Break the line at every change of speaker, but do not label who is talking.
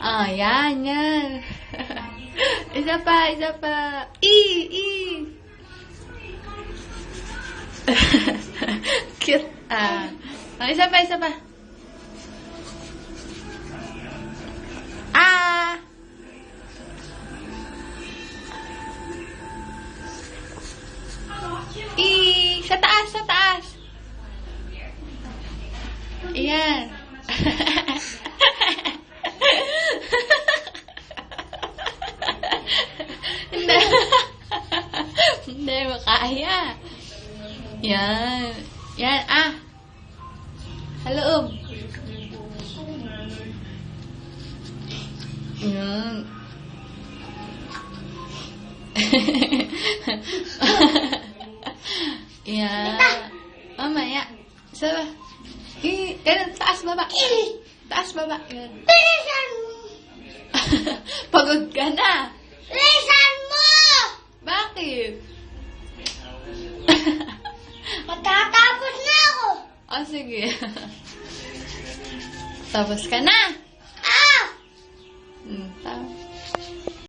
Ah, yan, yan. Isa pa, isa pa. Cute. Ah. Oh, isa pa, isa pa. Ah. Sa taas, sa taas. Ayan. Hindi makaya. Yan. Yan, ah. Sa loob. Yan. Yan. Mamaya. Saba. Ganun, taas, baba. Taas, baba. Ganun. Pagod ka na.
Bilisan mo!
Bakit?
Matatapos na ako.
Oh, sige. Tapos ka na.